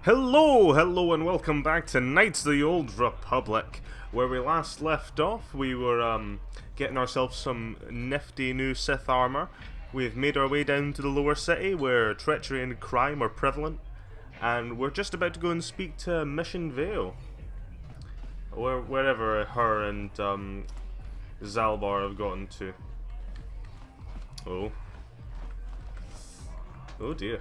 Hello, and welcome back to Knights of the Old Republic. Where we last left off, we were getting ourselves some nifty new Sith armor. We've made our way down to the lower city, where treachery and crime are prevalent, and we're just about to go and speak to Mission Vale, wherever her and Zalbar have gotten to. Oh dear.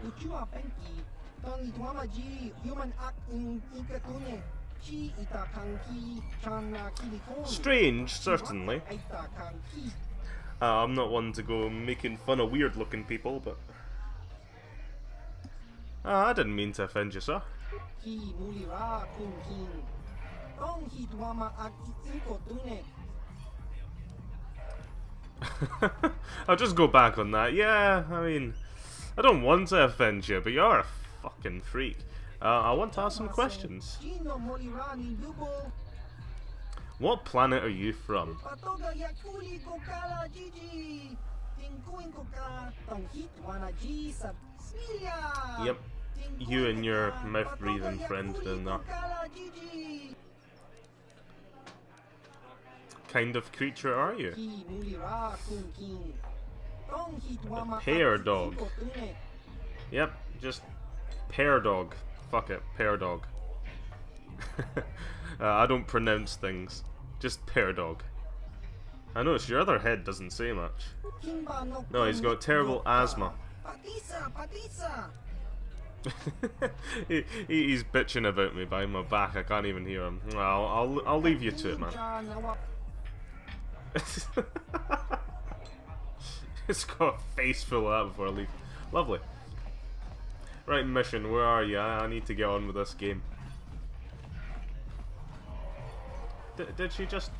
Strange, certainly. I'm not one to go making fun of weird looking people, but I didn't mean to offend you, sir. I'll just go back on that. Yeah, I mean, I don't want to offend you, but you're a fucking freak. I want to ask some questions. What planet are you from? Yep, you and your mouth-breathing friend down there. Kind of creature are you? A pear dog. Yep, just pear dog. Fuck it, pear dog. I don't pronounce things. Just pear dog. I notice your other head doesn't say much. No, he's got terrible asthma. He's bitching about me behind my back. I can't even hear him. I'll leave you to it, man. It's got a face full of that before I leave. Lovely. Right, Mission, where are you? I need to get on with this game. Did she just...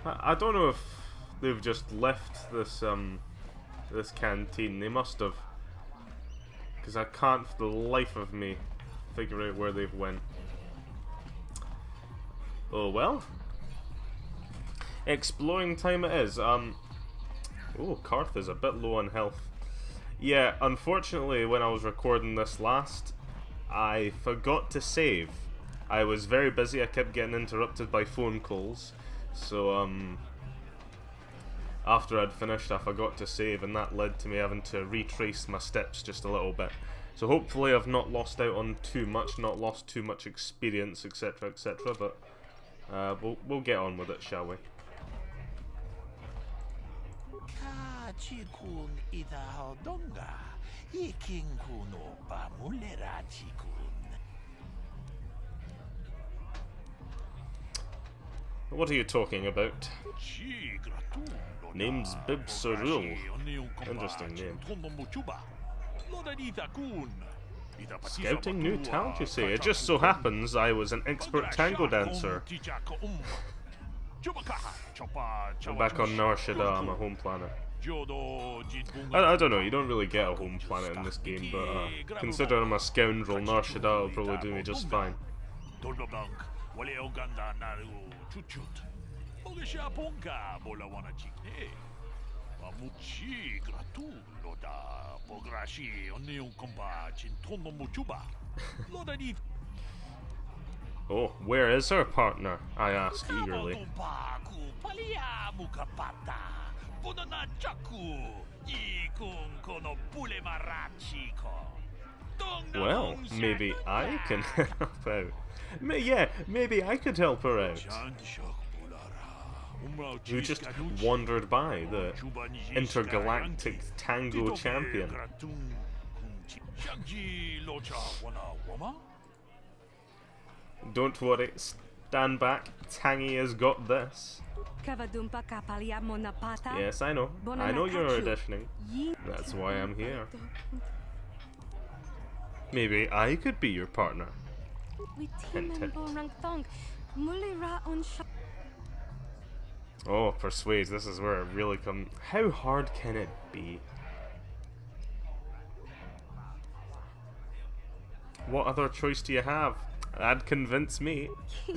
I don't know if they've just left this this canteen. They must have, because I can't for the life of me figure out where they've went. Oh well. Exploring time it is. Oh, Karth is a bit low on health. Yeah, unfortunately, when I was recording this last, I forgot to save. I was very busy. I kept getting interrupted by phone calls. So, after I'd finished, I forgot to save, and that led to me having to retrace my steps just a little bit. So hopefully I've not lost out on too much, not lost too much experience, etc., etc., but we'll get on with it, shall we? What are you talking about? Name's Bib Sarul. Interesting name. Scouting new talent, you say? It just so happens I was an expert tango dancer. I'm back on Nar Shaddaa, my home planet. I don't know, you don't really get a home planet in this game, but considering I'm a scoundrel, Nar Shaddaa will probably do me just fine. Oh, where is her partner? I ask eagerly. Well, maybe I can help out. Yeah, maybe I could help her out. Who just wandered by, the intergalactic tango champion. Don't worry, stand back, Tangy has got this. Yes, I know. I know you're auditioning. That's why I'm here. Maybe I could be your partner. Hint, hint. Oh, persuade, this is where it really comes. How hard can it be? What other choice do you have? That'd convince me. A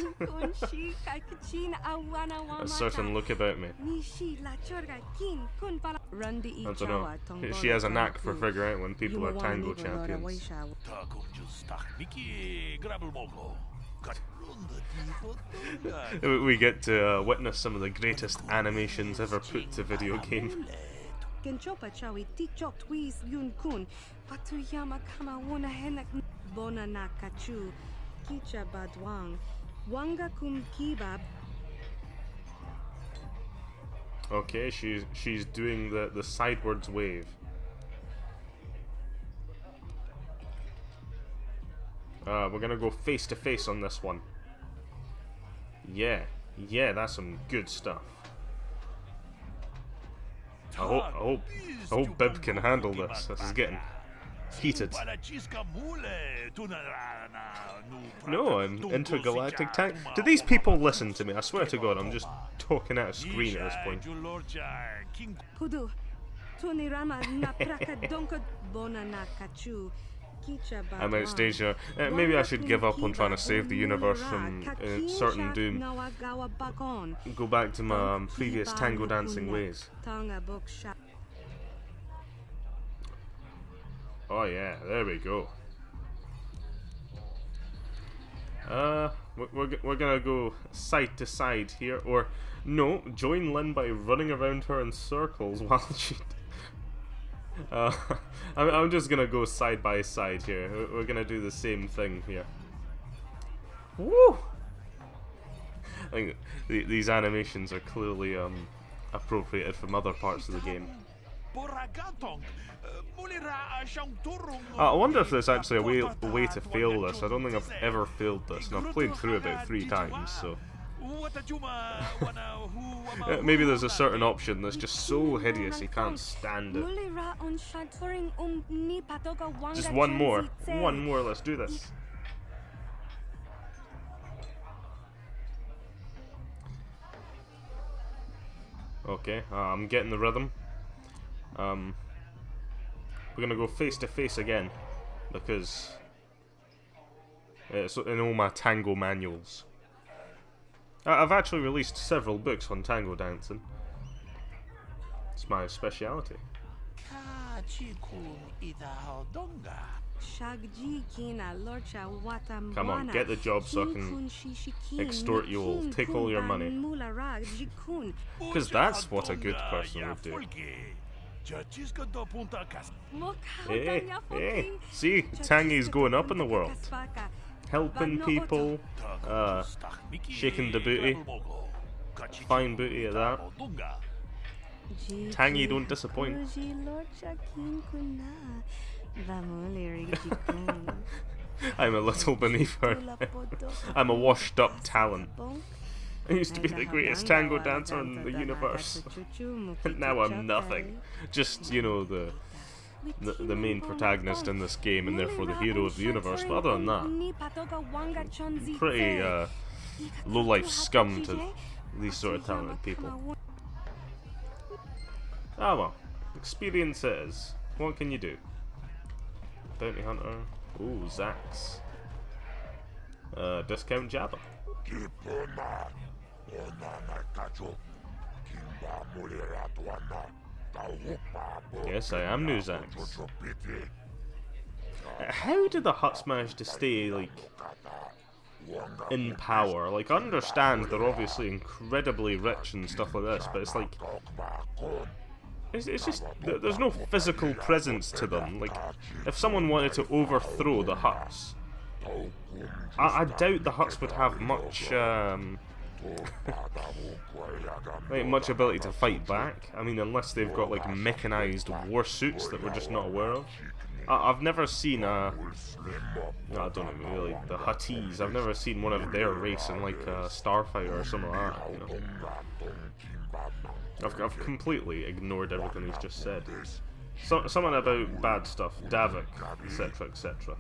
certain look about me. I don't know. She has a knack for figuring out when people are tango champions. We get to witness some of the greatest animations ever put to video game. Okay, she's doing the sidewards wave. We're gonna go face to face on this one. Yeah, that's some good stuff. I hope Bib can handle this. This is getting heated. No, I'm intergalactic tank. Do these people listen to me? I swear to God, I'm just talking out of screen at this point. I'm outstage now. Maybe I should give up on trying to save the universe from certain doom. Go back to my previous tango dancing ways. Oh yeah, there we go. We're gonna go side to side here, or no, join Lynn by running around her in circles while she. I'm just gonna go side by side here. We're gonna do the same thing here. Woo! I think these animations are clearly appropriated from other parts of the game. I wonder if there's actually a way to fail this. I don't think I've ever failed this, and I've played through about 3 times, so... Maybe there's a certain option that's just so hideous you can't stand it. Just one more, let's do this. Okay, I'm getting the rhythm. We're gonna go face to face again, because it's in all my tango manuals. I've actually released several books on tango dancing. It's my speciality. Come on, get the job so I can extort you all, take all your money. Because that's what a good person would do. Hey, see, Tangy's going up in the world. Helping people, shaking the booty. Fine booty at that. Tangy don't disappoint. I'm a little beneath her. I'm a washed up talent. I used to be the greatest tango dancer in the universe. And now I'm nothing. Just, you know, the main protagonist in this game, and therefore the hero of the universe. But other than that, pretty low-life scum to these sort of talented people. Ah well, experience it is. What can you do? Bounty Hunter. Ooh, Zax. Discount Jabba. Yes, I am New Zax. How do the Hutts manage to stay, like, in power? Like, I understand they're obviously incredibly rich and stuff like this, but it's like... It's just... There's no physical presence to them. Like, if someone wanted to overthrow the Hutts, I doubt the Hutts would have much... like, much ability to fight back. I mean, unless they've got like mechanized war suits that we're just not aware of. I've never seen I don't know, really, the Hutties. I've never seen one of their race in like a Starfighter or something like that, you know. I've completely ignored everything he's just said. Something about bad stuff, Davik, etc, etc.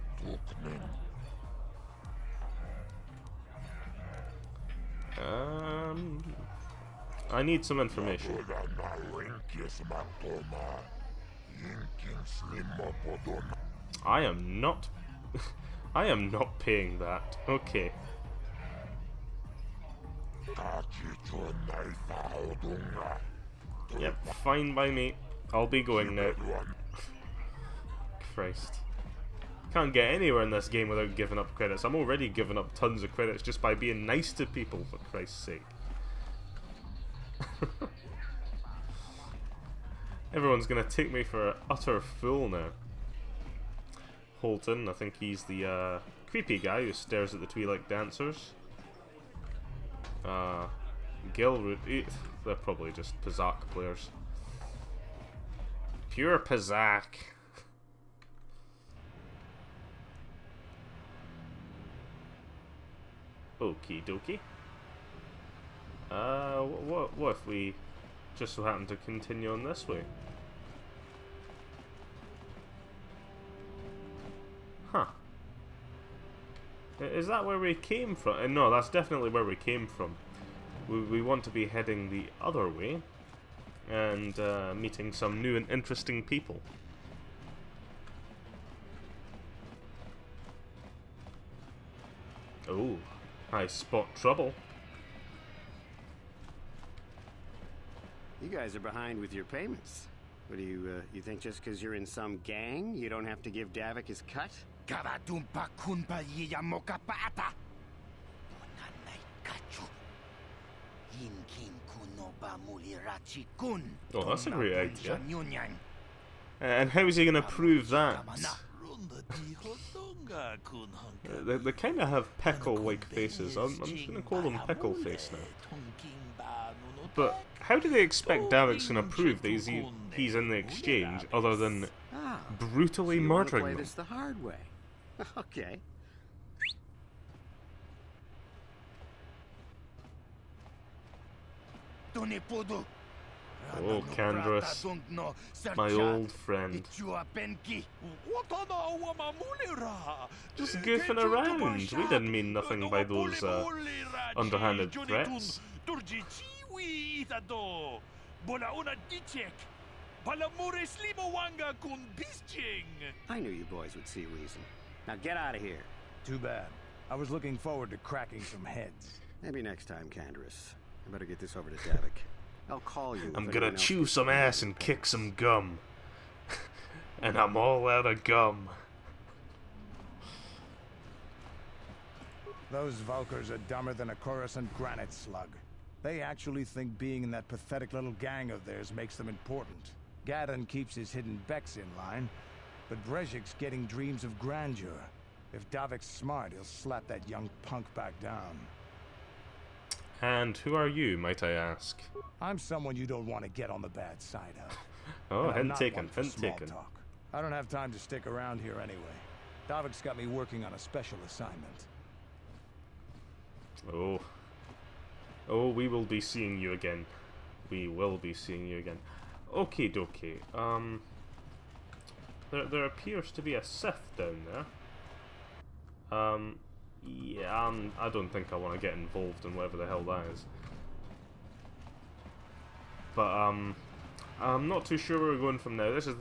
I need some information. I am not paying that. Okay. Yep, fine by me. I'll be going now. Christ. Can't get anywhere in this game without giving up credits. I'm already giving up tons of credits just by being nice to people, for Christ's sake. Everyone's gonna take me for an utter fool now. Holton, I think he's the creepy guy who stares at the Twi'lek dancers. Gilroot, they're probably just Pazak players. Pure Pazak. Okie dokie. What if we just so happen to continue on this way? Huh. Is that where we came from? No, that's definitely where we came from. We want to be heading the other way and meeting some new and interesting people. Oh, I spot trouble. You guys are behind with your payments. What do you think just because you're in some gang, you don't have to give Davik his cut? Oh, that's a great idea. And how is he going to prove that? They kind of have pickle-like faces. I'm just going to call them pickle face now. But how do they expect Davik's going to prove that he's in the exchange other than brutally murdering them? Play this the hard way. Okay. Oh, Candrace, my old friend. Just goofing around. We didn't mean nothing by those underhanded threats. I knew you boys would see reason. Now get out of here. Too bad. I was looking forward to cracking some heads. Maybe next time, Candrace. I better get this over to Davik. I'll call you. I'm gonna chew some ass and kick some gum. And I'm all out of gum. Those Valkyrs are dumber than a Coruscant granite slug. They actually think being in that pathetic little gang of theirs makes them important. Gadon keeps his hidden Becks in line, but Brejik's getting dreams of grandeur. If Davik's smart, he'll slap that young punk back down. And who are you, might I ask? I'm someone you don't want to get on the bad side of. Oh, hint taken, hint taken. I don't have time to stick around here anyway. Davik's got me working on a special assignment. Oh. Oh, we will be seeing you again. We will be seeing you again. Okie dokie. There appears to be a Sith down there. Yeah, I don't think I want to get involved in whatever the hell that is. But, I'm not too sure where we're going from now. This is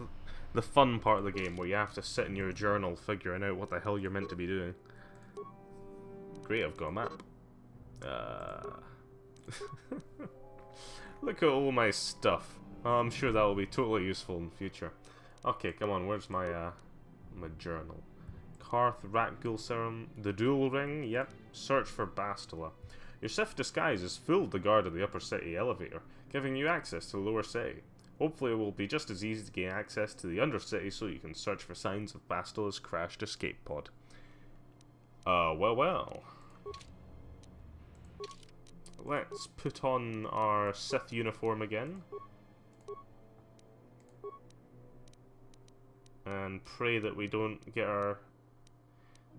the fun part of the game, where you have to sit in your journal figuring out what the hell you're meant to be doing. Great, I've got a map. Look at all my stuff. I'm sure that will be totally useful in the future. Okay, come on, where's my, my journal? Karth, Rakghoul Serum, the Dual Ring, yep. Search for Bastila. Your Sith disguise has fooled the guard of the upper city elevator, giving you access to the lower city. Hopefully it will be just as easy to gain access to the undercity so you can search for signs of Bastila's crashed escape pod. Well. Let's put on our Sith uniform again. And pray that we don't get our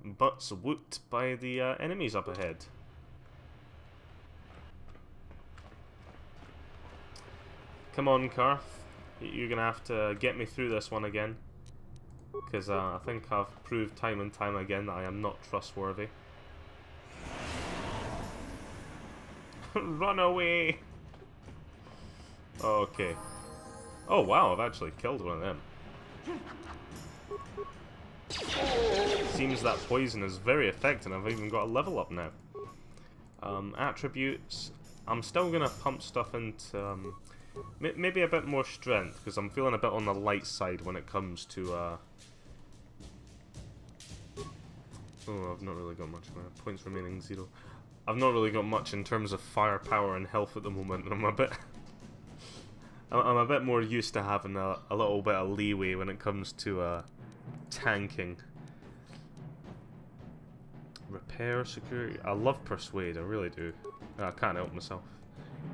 butts whooped by the enemies up ahead. Come on, Karth. You're gonna have to get me through this one again. Because I think I've proved time and time again that I am not trustworthy. Run away! Okay. Oh wow, I've actually killed one of them. Seems that poison is very effective, and I've even got a level up now. Attributes. I'm still gonna pump stuff into Maybe a bit more strength, because I'm feeling a bit on the light side when it comes to, Oh, I've not really got much. Points remaining 0. I've not really got much in terms of firepower and health at the moment, and I'm a bit more used to having a little bit of leeway when it comes to, tanking. Repair, security. I love persuade, I really do. I can't help myself.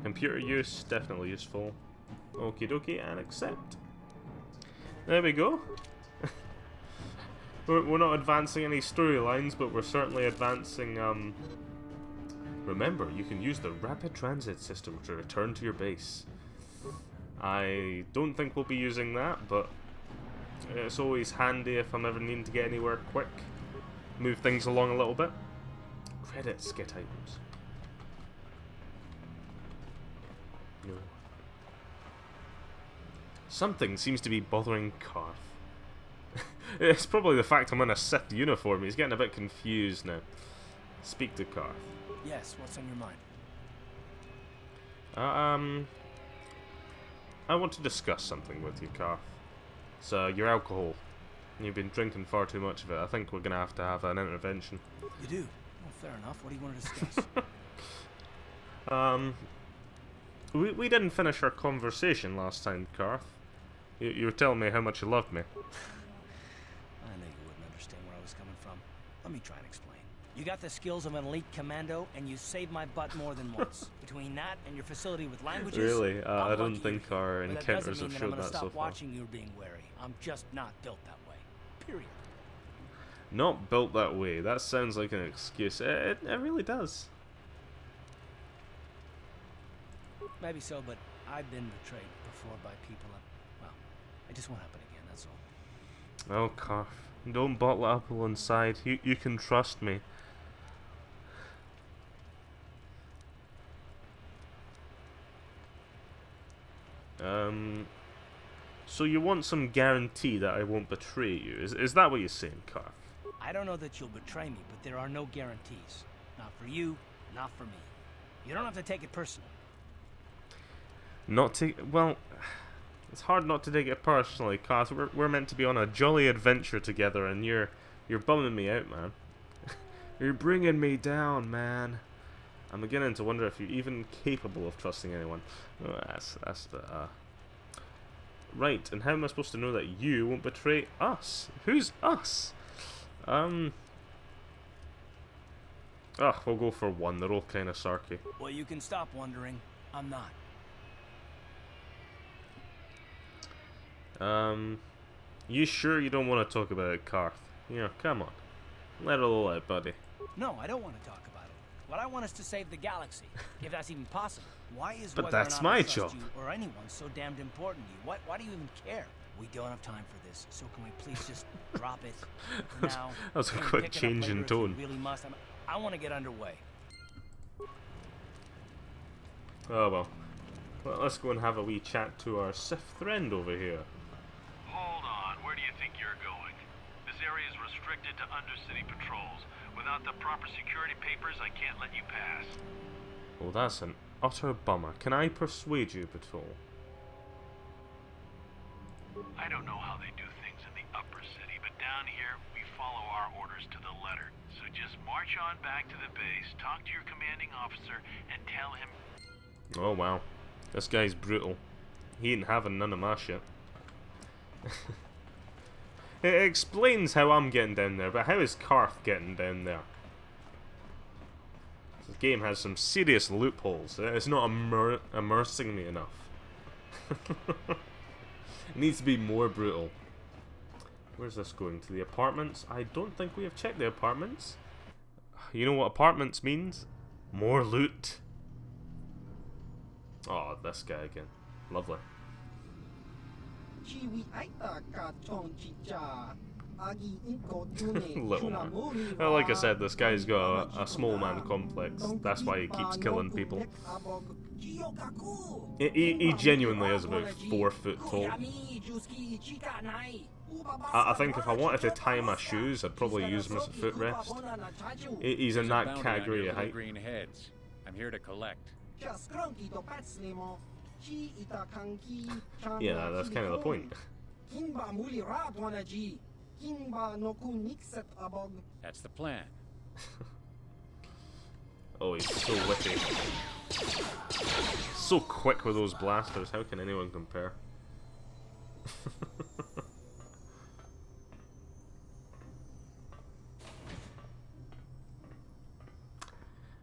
Computer use, definitely useful. Okie dokie, and accept. There we go. we're not advancing any storylines, but we're certainly advancing, Remember, you can use the rapid transit system to return to your base. I don't think we'll be using that, but it's always handy if I'm ever needing to get anywhere quick. Move things along a little bit. Credits, get items. No. Something seems to be bothering Karth. It's probably the fact I'm in a Sith uniform. He's getting a bit confused now. Speak to Karth. Yes, what's on your mind? I want to discuss something with you, Karth. So, your alcohol. You've been drinking far too much of it. I think we're going to have an intervention. You do? Well, fair enough. What do you want to discuss? We didn't finish our conversation last time, Karth. You were telling me how much you loved me. I knew you wouldn't understand where I was coming from. Let me try and explain. You got the skills of an elite commando, and you saved my butt more than once. Between that and your facility with languages... Really? I don't lucky think our but encounters that have doesn't mean showed that I'm that gonna so stop far. watching you being wary. I'm just not built that way. Period. Not built that way. That sounds like an excuse. It really does. Maybe so, but I've been betrayed before by people that... Well, it just won't happen again, that's all. Oh, Karth. Don't bottle it up inside. You can trust me. So you want some guarantee that I won't betray you? Is that what you're saying, Karth? I don't know that you'll betray me, but there are no guarantees. Not for you, not for me. You don't have to take it personally. Well, it's hard not to take it personally, Karth. We're meant to be on a jolly adventure together, and you're bumming me out, man. You're bringing me down, man. I'm beginning to wonder if you're even capable of trusting anyone. Oh, that's the right. And how am I supposed to know that you won't betray us? Who's us? Oh, we'll go for one. They're all kind of sarky. Well, you can stop wondering. I'm not. You sure you don't want to talk about it, Karth? Yeah, come on. Let it all out, buddy. No, I don't want to talk about it. What I want is to save the galaxy, if that's even possible. Why is But whether or that's not my I trust job. you or anyone so damned important to you? Why do you even care? We don't have time for this, so can we please just drop it for now? That was a and quick pick it up change later in if you tone. really must. I want to get underway. Oh well. Well, let's go and have a wee chat to our Sith friend over here. Hold on, where do you think you're going? This area is restricted to undercity patrols. Without the proper security papers, I can't let you pass. Well, that's an utter bummer. Can I persuade you, Patrol? I don't know how they do things in the upper city, but down here, we follow our orders to the letter. So just march on back to the base, talk to your commanding officer, and tell him... Oh wow. This guy's brutal. He ain't having none of my shit. It explains how I'm getting down there, but how is Karth getting down there? This game has some serious loopholes. It's not immersing me enough. It needs to be more brutal. Where's this going? To the apartments? I don't think we have checked the apartments. You know what apartments means? More loot. Oh, this guy again. Lovely. Little man. Well, like I said, this guy's got a small man complex. That's why he keeps killing people. He genuinely is about 4 foot tall. I think if I wanted to tie my shoes, I'd probably use him as a footrest. He's in that category of height. Green heads. I'm here to collect. Yeah, that's kind of the point. That's the plan. Oh, he's so witty. So quick with those blasters, how can anyone compare?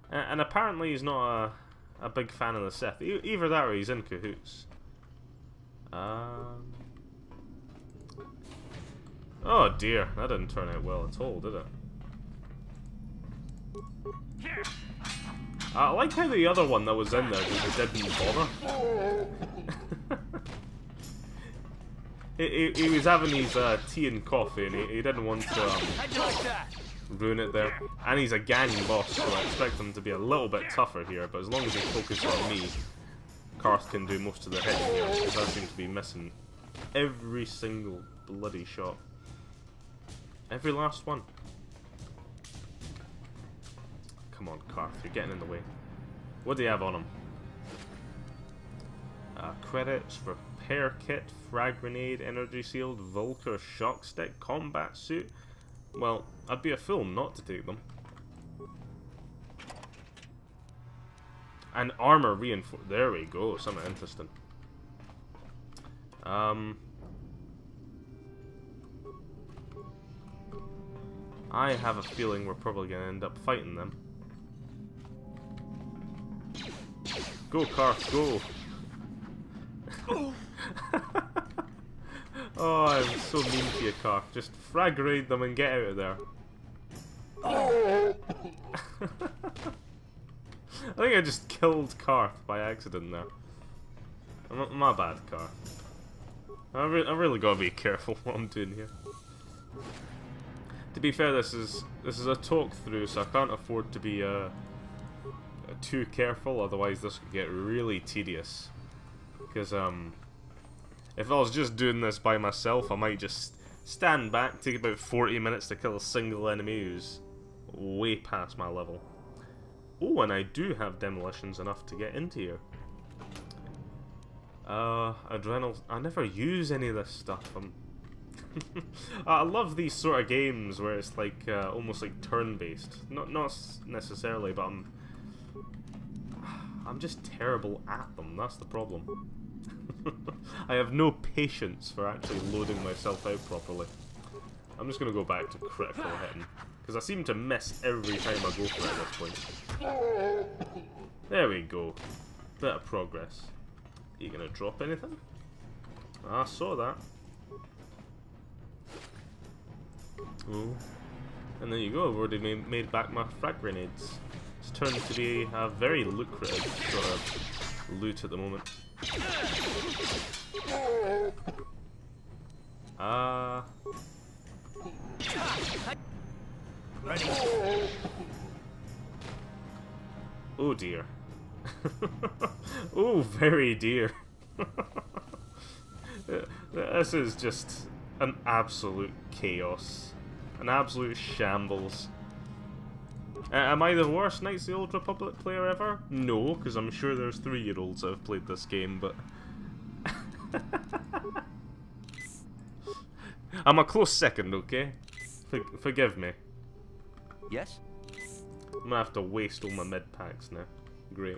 And apparently he's not a big fan of the Sith. Either that or he's in cahoots. Oh dear, that didn't turn out well at all, did it? I like how the other one that was in there just didn't bother. he was having his tea and coffee and he didn't want to ruin it there. And he's a gang boss, so I expect him to be a little bit tougher here, but as long as he focuses on me, Karth can do most of the hitting here, because I seem to be missing every single bloody shot. Every last one. Come on, Karth, you're getting in the way. What do you have on him? Credits, repair kit, frag grenade, energy shield, Vulker, shock stick, combat suit. Well, I'd be a fool not to take them. And armor reinforced. There we go, something interesting. I have a feeling we're probably going to end up fighting them. Go, Karth, go! Oh, I'm so mean to you, Karth. Just frag grenade them and get out of there. I think I just killed Karth by accident there. My bad, Karth. I really gotta be careful what I'm doing here. To be fair, this is a talk through, so I can't afford to be too careful. Otherwise, this could get really tedious. Because if I was just doing this by myself, I might just stand back, take about 40 minutes to kill a single enemy who's way past my level. Oh, and I do have demolitions enough to get into here. Adrenal. I never use any of this stuff. I love these sort of games where it's like almost like turn-based. Not necessarily, but I'm just terrible at them. That's the problem. I have no patience for actually loading myself out properly. I'm just gonna go back to critical hitting, because I seem to miss every time I go for it at this point. There we go. Bit of progress. Are you gonna drop anything? I saw that. Oh. And there you go, I've already made back my frag grenades. It's turned to be a very lucrative sort of loot at the moment. Oh dear. Oh, very dear. This is just an absolute chaos. An absolute shambles. Am I the worst Knights of the Old Republic player ever? No, because I'm sure there's 3-year-olds that have played this game, but... I'm a close second, okay? Forgive me. Yes? I'm gonna have to waste all my mid packs now. Great.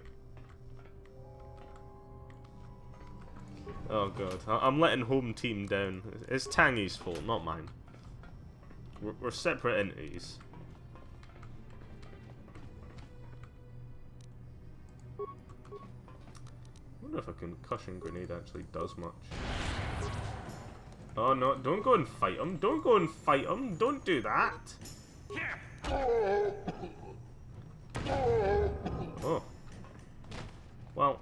Oh god, I'm letting home team down. It's Tangy's fault, not mine. We're separate entities. I wonder if a concussion grenade actually does much. Oh no, don't go and fight him. Don't go and fight him. Don't do that. Oh. Well,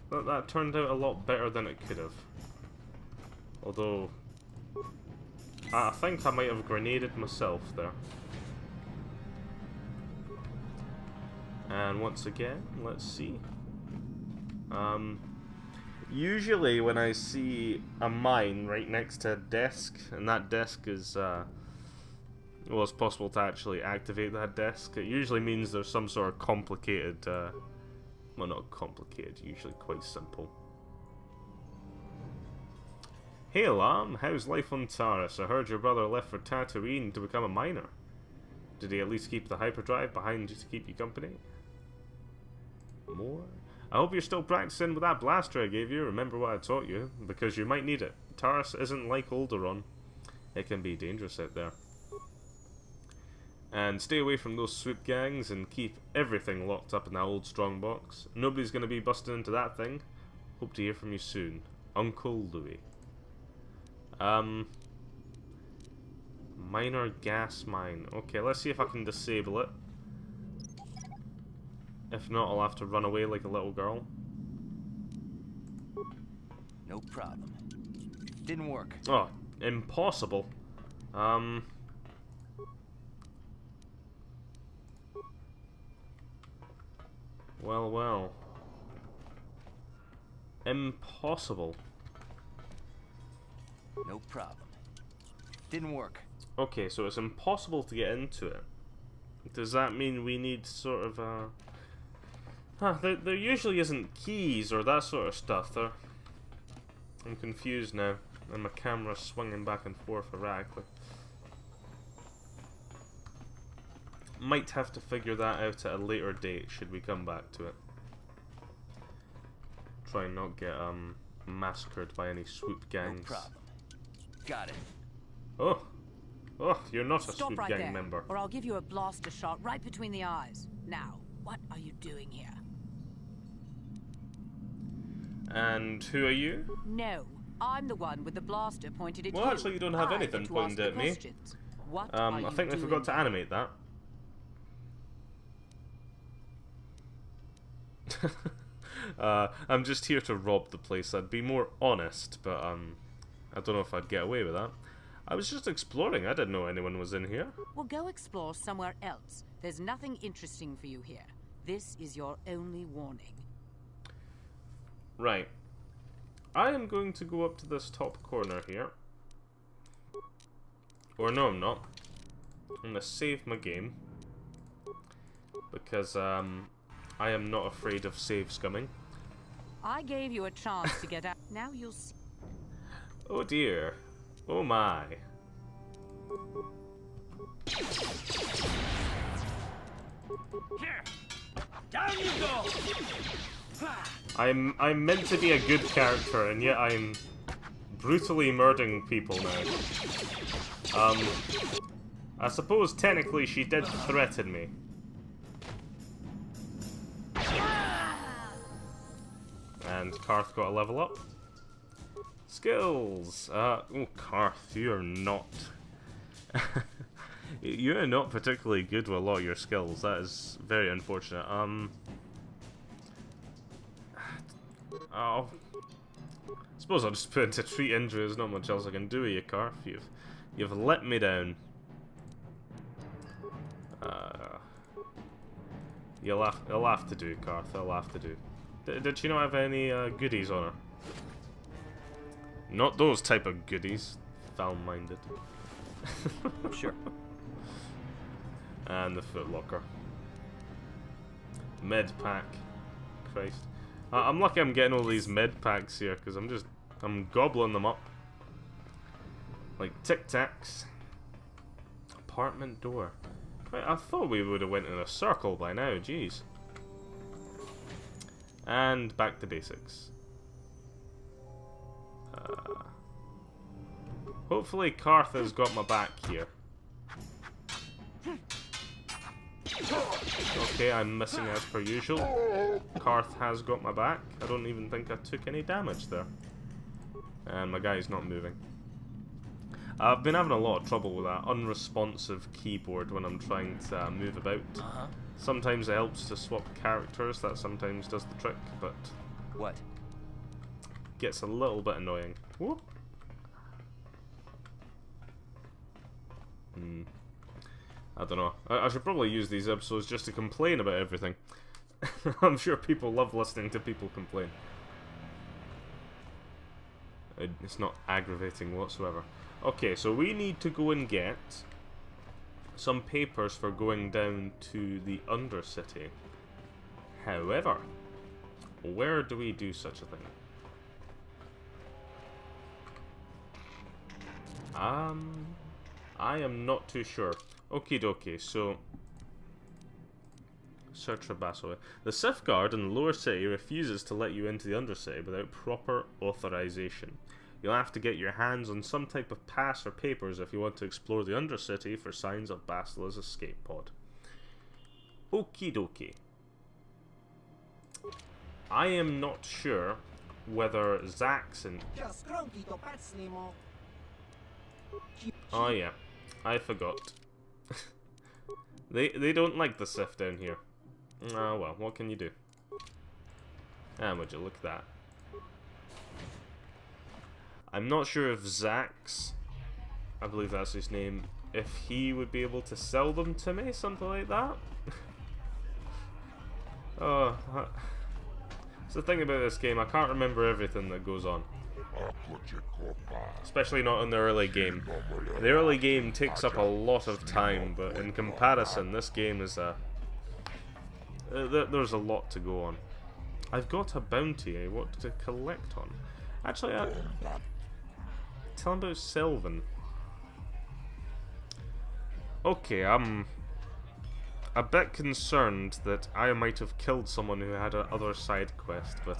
that turned out a lot better than it could have. Although, I think I might have grenaded myself there. And once again, let's see. Usually when I see a mine right next to a desk, and that desk is, well, it's possible to actually activate that desk, it usually means there's some sort of complicated, well, not complicated, usually quite simple Hey Lam, how's life on Taris? I heard your brother left for Tatooine to become a miner. Did he at least keep the hyperdrive behind just to keep you company? More? I hope you're still practicing with that blaster I gave you. Remember what I taught you, because you might need it. Taris isn't like Alderaan. It can be dangerous out there. And stay away from those swoop gangs and keep everything locked up in that old strongbox. Nobody's going to be busting into that thing. Hope to hear from you soon. Uncle Louis. Minor gas mine. Okay, let's see if I can disable it. If not, I'll have to run away like a little girl. No problem. Didn't work. Oh, impossible. Well, well. Impossible. No problem. Didn't work. Okay, so it's impossible to get into it. Does that mean we need sort of a... there usually isn't keys or that sort of stuff. I'm confused now, and my camera's swinging back and forth erratically. Might have to figure that out at a later date, should we come back to it. Try and not get massacred by any swoop gangs. No problem. Got it. Oh, you're not a Stop swoop right gang there, member. or I'll give you a blaster shot right between the eyes. Now, what are you doing here? And who are you? No, I'm the one with the blaster pointed at you. Well, actually, you don't have I anything get to pointed ask at the me. questions. What are I you think I doing forgot to here? animate that. I'm just here to rob the place. I'd be more honest, but I don't know if I'd get away with that. I was just exploring. I didn't know anyone was in here. Well, go explore somewhere else. There's nothing interesting for you here. This is your only warning. Right. I am going to go up to this top corner here. Or no, I'm not. I'm going to save my game. Because I am not afraid of save scumming. I gave you a chance to get out. Now you'll see. Oh dear. Oh my. Here. Down you go. I'm meant to be a good character, and yet I'm brutally murdering people now. I suppose technically she did threaten me. And Karth got a level up. Skills. Oh, Karth, you are not. You are not particularly good with a lot of your skills. That is very unfortunate. Oh, I suppose I'll just put into treat injury. There's not much else I can do with you, Karth. You've let me down. You'll have to do, Karth. I'll have to do. Did she not have any goodies on her? Not those type of goodies. Foul-minded. Sure. And the footlocker. Med pack. Christ. I'm lucky I'm getting all these med packs here, because I'm gobbling them up. Like Tic Tacs. Apartment door. Right, I thought we would have went in a circle by now, jeez. And back to basics. Hopefully Karth has got my back here. Okay, I'm missing as per usual. Karth has got my back. I don't even think I took any damage there. And my guy's not moving. I've been having a lot of trouble with that unresponsive keyboard when I'm trying to move about. Sometimes it helps to swap characters, that sometimes does the trick, but... What? Gets a little bit annoying. Whoop. I don't know. I should probably use these episodes just to complain about everything. I'm sure people love listening to people complain. It's not aggravating whatsoever. Okay, so we need to go and get some papers for going down to the Undercity. However, where do we do such a thing? I am not too sure. Okie dokie, so... Search for Basel. The Sith Guard in the lower city refuses to let you into the Undercity without proper authorization. You'll have to get your hands on some type of pass or papers if you want to explore the Undercity for signs of Basila's escape pod. Okie dokie. I am not sure whether Zax and... Oh yeah, I forgot. They don't like the Sith down here. Oh well, what can you do? And would you look at that? I'm not sure if Zax, I believe that's his name, if he would be able to sell them to me, something like that. Oh, it's the thing about this game, I can't remember everything that goes on. Especially not in the early game. The early game takes up a lot of time, but in comparison, this game is a... there's a lot to go on. I've got a bounty I want to collect on. Actually, tell him about Sylvan. Okay, I'm a bit concerned that I might have killed someone who had a other side quest, but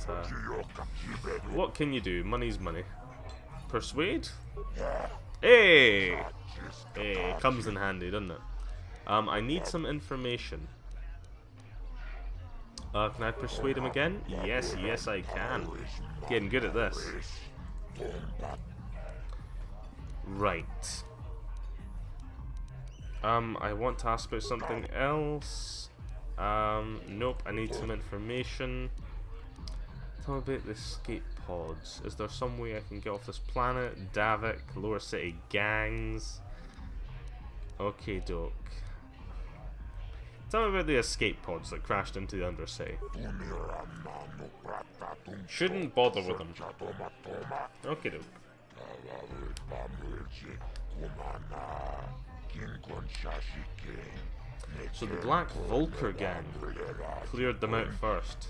what can you do? Money's money. Persuade? Hey! Hey, comes in handy, doesn't it? I need some information. Can I persuade him again? Yes, yes I can. Getting good at this. Right. I want to ask about something else. Nope, I need some information. Tell me about the escape pods. Is there some way I can get off this planet? Davik, lower city gangs. Okay, doke. Tell me about the escape pods that crashed into the Undercity. Shouldn't bother with them. Okay, doke. So the Black Vulcar gang cleared them out first.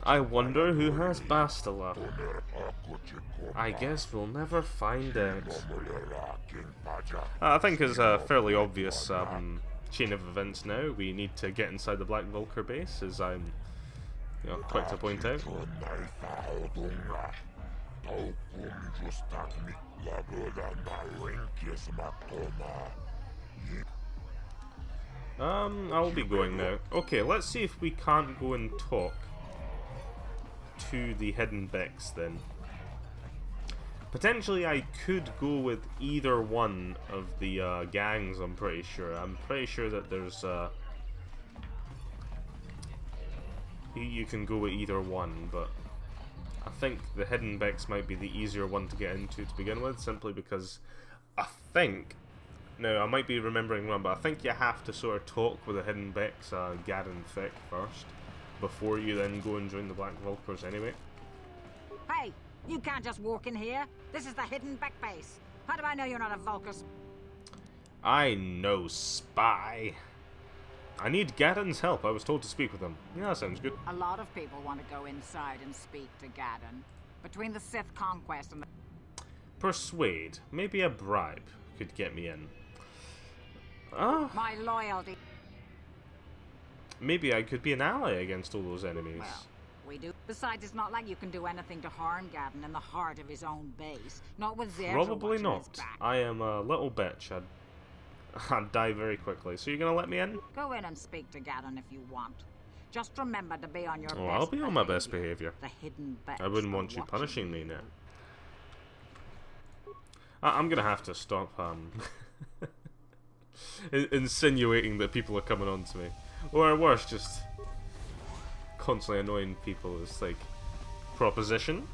I wonder who has Bastila. I guess we'll never find out. I think it's a fairly obvious chain of events now. We need to get inside the Black Vulcar base, as I'm quick to point out. I'll be going now. Okay, let's see if we can't go and talk to the hidden Becks then. Potentially I could go with either one of the gangs, I'm pretty sure. I'm pretty sure that there's you can go with either one, but I think the hidden Becks might be the easier one to get into to begin with, simply because I think... Now, I might be remembering wrong, but I think you have to sort of talk with the hidden Becks, Gad and Thick, first, before you then go and join the Black Vulcars anyway. Hey, you can't just walk in here. This is the hidden Beck base. How do I know you're not a Vulcus? I know, spy. I need Gadon's help. I was told to speak with him. Yeah, that sounds good. A lot of people want to go inside and speak to Gadon. Between the Sith conquest and the... Persuade. Maybe a bribe could get me in. My loyalty. Maybe I could be an ally against all those enemies. Well, we do. Besides, it's not like you can do anything to harm Gadon in the heart of his own base. Not with Zerdra Probably watching not. his back. I am a little bitch. I'd die very quickly. So you're gonna let me in? Go in and speak to Gadon if you want. Just remember to be on your best behavior. I'll be on my best behavior. The hidden Becks I wouldn't want you punishing me now. I'm gonna have to stop insinuating that people are coming on to me. Or worse, just constantly annoying people. It's like, proposition?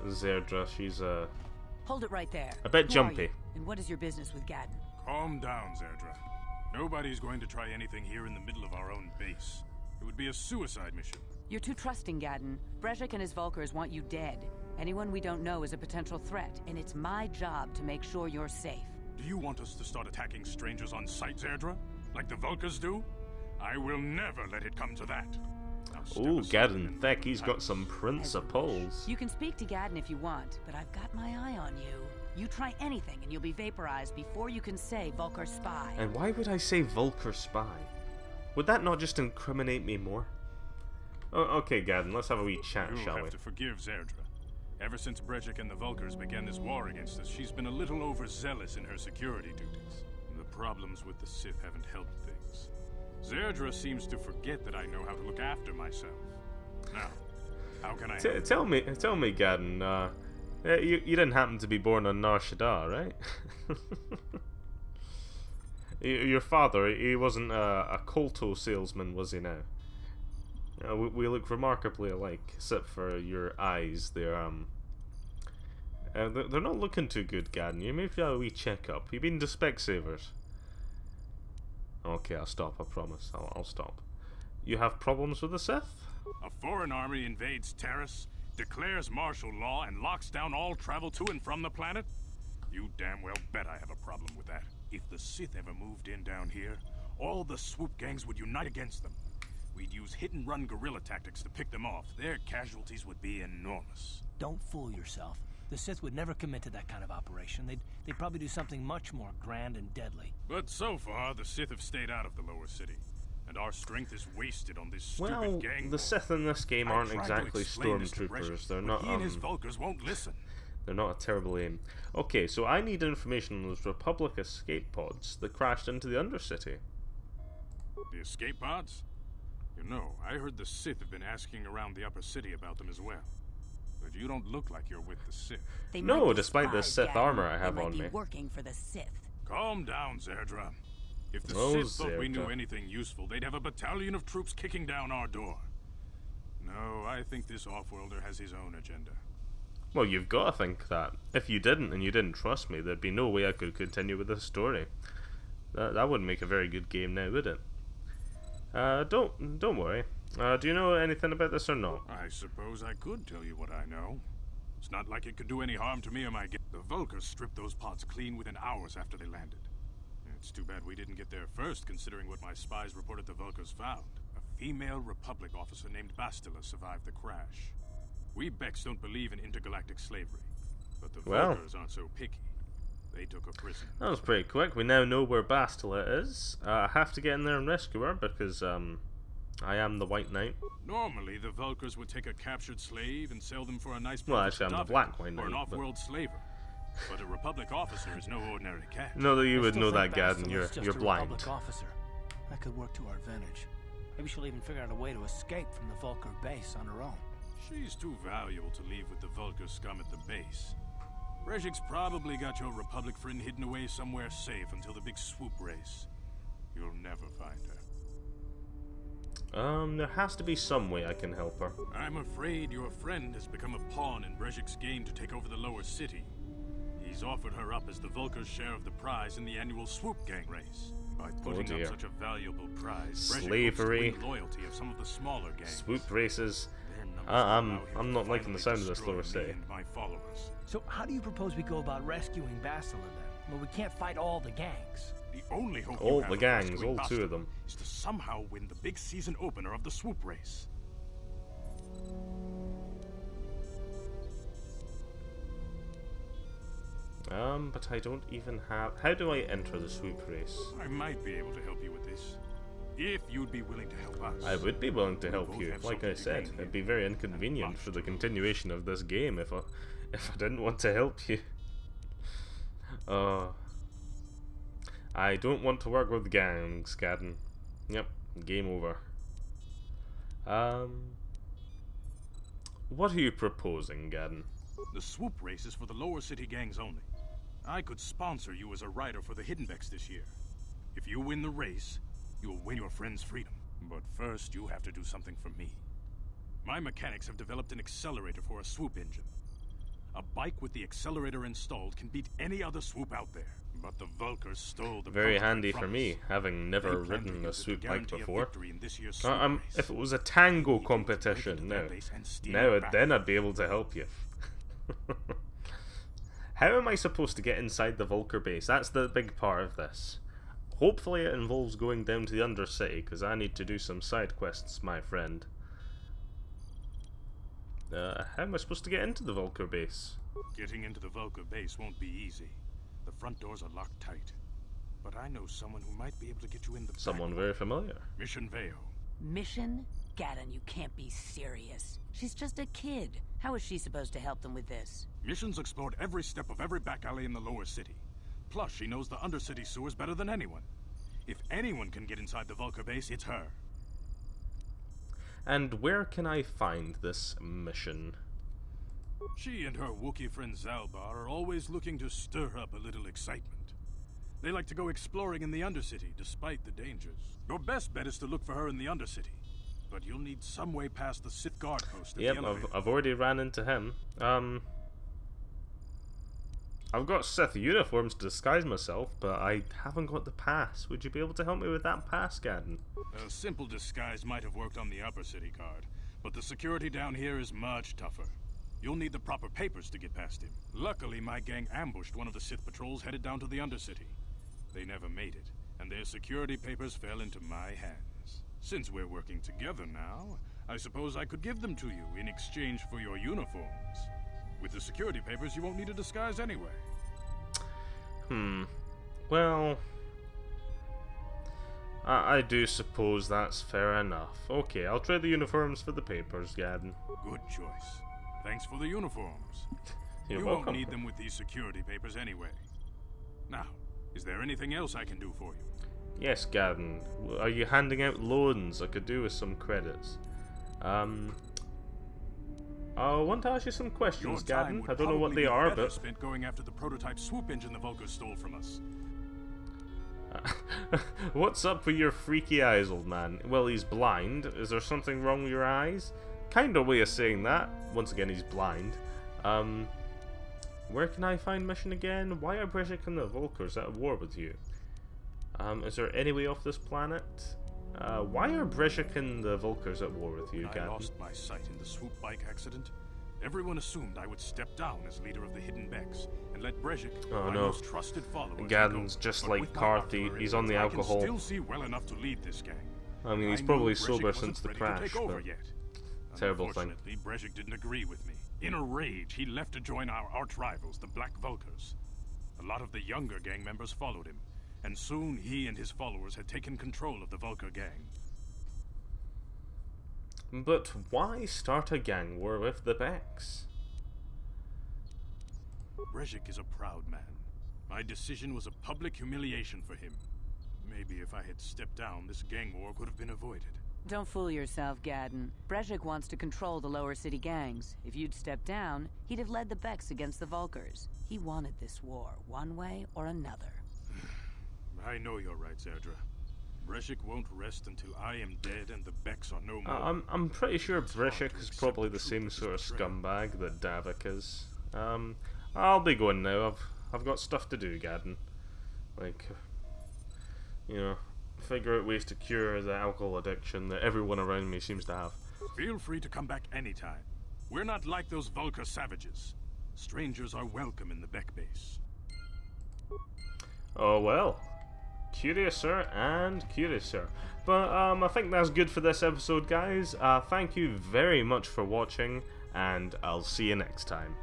Zerdra, she's Hold it right there. a bit Who are jumpy. you? And what is your business with Gadon? Calm down, Zerdra. Nobody's going to try anything here in the middle of our own base. It would be a suicide mission. You're too trusting, Gadon. Brejik and his Vulkars want you dead. Anyone we don't know is a potential threat, and it's my job to make sure you're safe. Do you want us to start attacking strangers on sight, Zerdra? Like the Vulkars do? I will never let it come to that. Now step Ooh, aside Gaddon and Thick, he's got tights. some principles. You can speak to Gaddon if you want, but I've got my eye on you. You try anything and you'll be vaporized before you can say Vulcar spy. And why would I say Vulcar spy? Would that not just incriminate me more? Oh, okay, Gaddon, let's have a wee chat, You'll shall have we? to forgive Zerdra. Ever since Brejik and the Vulkars began this war against us, she's been a little overzealous in her security duties. The problems with the Sith haven't helped things. Zerdra seems to forget that I know how to look after myself. Now, how can I help? Tell me, Gaddon, you didn't happen to be born on Nar Shaddaa, right? Your father, he wasn't a KOTOR salesman, was he now? We look remarkably alike, except for your eyes. They're not looking too good, Gaddon. You maybe have a wee check-up. You've been to Specsavers. Okay, I'll stop, I promise. I'll stop. You have problems with the Sith? A foreign army invades Terrace, declares martial law, and locks down all travel to and from the planet? You damn well bet I have a problem with that. If the Sith ever moved in down here, all the swoop gangs would unite against them. We'd use hit-and-run guerrilla tactics to pick them off. Their casualties would be enormous. Don't fool yourself. The Sith would never commit to that kind of operation. They'd probably do something much more grand and deadly. But so far, the Sith have stayed out of the lower city, and our strength is wasted on this stupid Well, gang the war. Sith in this game I aren't tried to exactly explain this to stormtroopers. Brejik, They're but not he and his Vulkars won't listen. they're not a terrible aim. Okay, so I need information on those Republic escape pods that crashed into the Undercity. The escape pods? You know, I heard the Sith have been asking around the upper city about them as well. But you don't look like you're with the Sith. They No, might be despite the spies, Sith Gaddon. armor I have they on might be me. working for the Sith. Calm down, Zerdra. If the Oh, Sith thought we knew Zerdra. anything useful, they'd have a battalion of troops kicking down our door. No, I think this off-worlder has his own agenda. Well, you've got to think that. If you didn't and you didn't trust me, there'd be no way I could continue with this story. That wouldn't make a very good game now, would it? Don't worry. Do you know anything about this or not? I suppose I could tell you what I know. It's not like it could do any harm to me or my The Vulkars stripped those pods clean within hours after they landed. It's too bad we didn't get there first, considering what my spies reported the Vulkars found. A female Republic officer named Bastila survived the crash. We Becks don't believe in intergalactic slavery, but the Well. Vulkars aren't so picky. They took her prisoner. That was pretty quick. We now know where Bastila is. I have to get in there and rescue her because I am the White Knight. Normally, the Vulkars would take a captured slave and sell them for a nice Well, price actually, I'm the dubbing, Black White or an Knight, but- off-world slaver. But a Republic officer is no ordinary catch. No, that you I would still know that, think Gaddon. Bastila's You're just a blind. Republic officer. That could work to our advantage. Maybe she'll even figure out a way to escape from the Vulcar base on her own. She's too valuable to leave with the Vulkar scum at the base. Brejik's probably got your Republic friend hidden away somewhere safe until the big swoop race. You'll never find her. There has to be some way I can help her. I'm afraid your friend has become a pawn in Brejik's game to take over the lower city. He's offered her up as the Vulkar's share of the prize in the annual swoop gang race. By putting dear. up such a valuable prize, Brejik Slavery. hopes to win the loyalty of some of the smaller gangs. Swoop races. Their numbers I'm allow him to not liking the finally sound of this destroy lower me city. and my followers. So how do you propose we go about rescuing Bastila then? Well, we can't fight all the gangs. The only hope All you have the of gangs, rescuing all two of Bastila them. is to somehow win the big season opener of the swoop race. But I don't even have... How do I enter the swoop race? I might be able to help you with this. If you'd be willing to help us. I would be willing to We help both you. have Like I something to said, gain it'd be here. very inconvenient for the continuation of this game if I didn't want to help you. I don't want to work with gangs, Gaddon. Yep, game over. What are you proposing, Gaddon? The swoop race is for the lower city gangs only. I could sponsor you as a rider for the Hiddenbecks this year. If you win the race, you'll win your friend's freedom. But first, you have to do something for me. My mechanics have developed an accelerator for a swoop engine. A bike with the accelerator installed can beat any other swoop out there. But the Vulkars stole the Very prototype handy from for us. me, having never They plan to ridden a use it to swoop bike guarantee a before. victory in this year's swoop race. If it was a tango We need to break competition, into now, their base and steal it back. then I'd be able to help you. How am I supposed to get inside the Vulcar base? That's the big part of this. Hopefully it involves going down to the Undercity, because I need to do some side quests, my friend. how am I supposed to get into the Vulcar base? Getting into the Vulcar base won't be easy. The front doors are locked tight. But I know someone who might be able to get you in the Someone back. very familiar. Mission Veo. Mission? Gaddon, you can't be serious. She's just a kid. How is she supposed to help them with this? Mission's explored every step of every back alley in the lower city. Plus, she knows the undercity sewers better than anyone. If anyone can get inside the Vulcar base, it's her. And where can I find this mission? She and her Wookiee friend Zalbar are always looking to stir up a little excitement. They like to go exploring in the Undercity, despite the dangers. Your best bet is to look for her in the Undercity. But you'll need some way past the Sith guard post at Yep, the elevator. I've already ran into him. I've got Sith uniforms to disguise myself, but I haven't got the pass. Would you be able to help me with that pass, Gaddon? A simple disguise might have worked on the upper city guard, but the security down here is much tougher. You'll need the proper papers to get past him. Luckily, my gang ambushed one of the Sith patrols headed down to the Undercity. They never made it, and their security papers fell into my hands. Since we're working together now, I suppose I could give them to you in exchange for your uniforms. With the security papers, you won't need a disguise anyway. Well, I do suppose that's fair enough. Okay, I'll trade the uniforms for the papers, Gaddon. Good choice. Thanks for the uniforms. You're you welcome. won't need them with these security papers anyway. Now, is there anything else I can do for you? Yes, Gaddon. Are you handing out loans? I could do with some credits. I want to ask you some questions, Gaddon. I don't know what they are, but spent going after the prototype swoop engine the Vulcans stole from us. What's up with your freaky eyes, old man? Well, he's blind. Is there something wrong with your eyes? Kind of way of saying that. Once again, he's blind. Where can I find mission again? Why are Brigandine and the Vulcans at war with you? Is there any way off this planet? Why are Brigandine and the Vulcans at war with you, When I Gaddon? lost my sight in the swoop bike accident, everyone assumed I would step down as leader of the Hidden Becks and let Brejik, Oh, my no. most trusted follower, Gaddon's just But like with my Carthy. artillery, He's on the I alcohol. can still see well enough to lead this gang. I mean, he's I probably knew Brejik sober wasn't since the ready to crash, take over but yet. terrible thing. Unfortunately, Brejik didn't agree with me. In a rage, he left to join our arch rivals, the Black Vulcans. A lot of the younger gang members followed him, and soon he and his followers had taken control of the Vulcan gang. But why start a gang war with the Becks? Brejik is a proud man. My decision was a public humiliation for him. Maybe if I had stepped down, this gang war could have been avoided. Don't fool yourself, Gaddon. Brejik wants to control the lower city gangs. If you'd stepped down, he'd have led the Becks against the Vulcans. He wanted this war, one way or another. I know you're right, Zerdra. Brejik won't rest until I am dead and the Becks are no more. I'm pretty sure It's hard Brishik to is accept probably the the truth same of this sort of betrayal. scumbag that Davik is. I'll be going now. I've got stuff to do, Gaddon. Like, you know, figure out ways to cure the alcohol addiction that everyone around me seems to have. Feel free to come back anytime. We're not like those Vulcan savages. Strangers are welcome in the Beck base. Oh well. Curiouser and curiouser. But I think that's good for this episode, guys. Thank you very much for watching, and I'll see you next time.